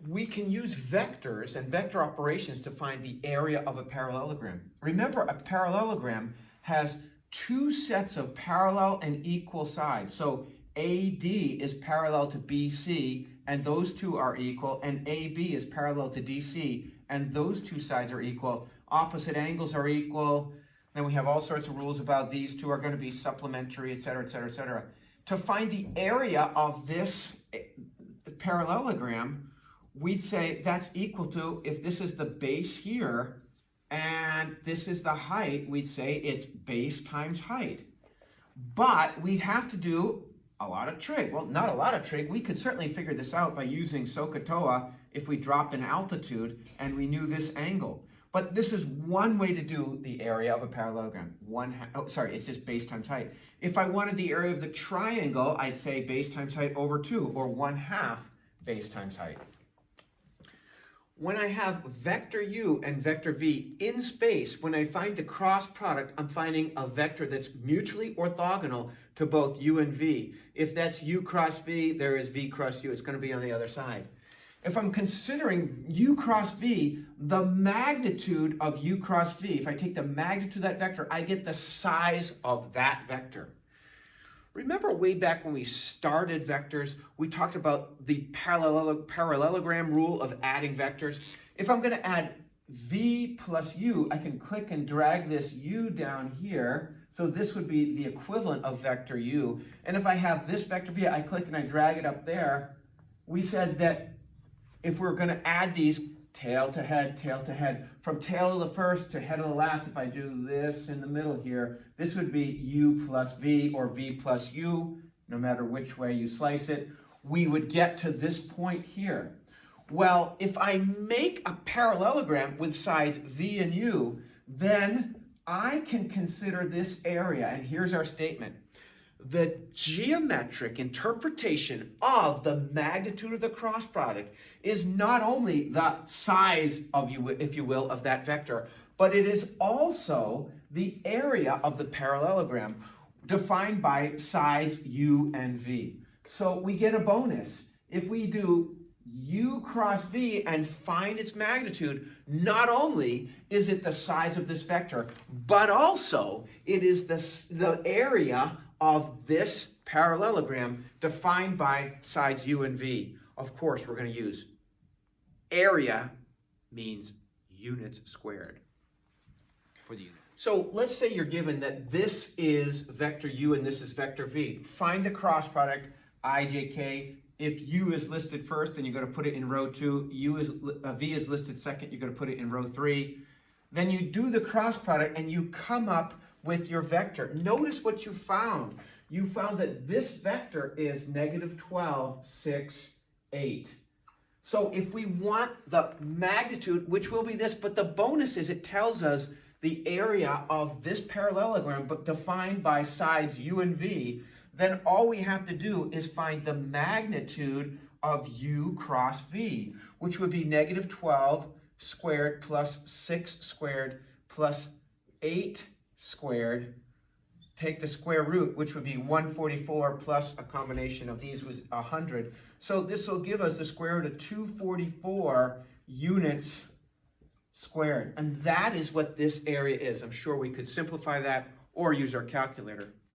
we can use vectors and vector operations to find the area of a parallelogram. Remember, a parallelogram has two sets of parallel and equal sides. So AD is parallel to BC, and those two are equal, and AB is parallel to DC, and those two sides are equal. Opposite angles are equal. Then we have all sorts of rules about these two are going to be supplementary, etc., etc., etc. To find the area of this parallelogram, we'd say that's equal to, if this is the base here and this is the height, we'd say it's base times height. But we'd have to do a lot of trig. Well, not a lot of trig. We could certainly figure this out by using SOHCAHTOA if we dropped an altitude and we knew this angle. But this is one way to do the area of a parallelogram. It's just base times height. If I wanted the area of the triangle, I'd say base times height over 2, or 1/2 base times height. When I have vector u and vector v in space, when I find the cross product, I'm finding a vector that's mutually orthogonal to both u and v. If that's u cross v, there is v cross u. It's going to be on the other side. If I'm considering u cross v, the magnitude of u cross v, if I take the magnitude of that vector, I get the size of that vector. Remember way back when we started vectors, we talked about the parallelogram rule of adding vectors. If I'm going to add v plus u, I can click and drag this u down here. So this would be the equivalent of vector u. And if I have this vector v, I click and I drag it up there. We said that if we're going to add these tail to head, from tail of the first to head of the last, if I do this in the middle here, this would be u plus v or v plus u, no matter which way you slice it. We would get to this point here. Well, if I make a parallelogram with sides v and u, then I can consider this area, and here's our statement. The geometric interpretation of the magnitude of the cross product is not only the size of, if you will, of that vector, but it is also the area of the parallelogram defined by sides u and v. So we get a bonus. If we do u cross v and find its magnitude, not only is it the size of this vector, but also it is the area of this parallelogram defined by sides u and v. Of course, we're going to use area means units squared for the unit. So let's say you're given that this is vector u and this is vector v. Find the cross product, ijk. If u is listed first, then you're going to put it in row 2. V is listed second, you're going to put it in row 3. Then you do the cross product and you come up with your vector. Notice what you found. You found that this vector is -12, 6, 8. So if we want the magnitude, which will be this, but the bonus is it tells us the area of this parallelogram, but defined by sides u and v, then all we have to do is find the magnitude of u cross v, which would be -12 squared plus 6 squared plus 8 squared. Take the square root, which would be 144 plus a combination of these was 100. So this will give us the square root of 244 units squared. And that is what this area is. I'm sure we could simplify that or use our calculator.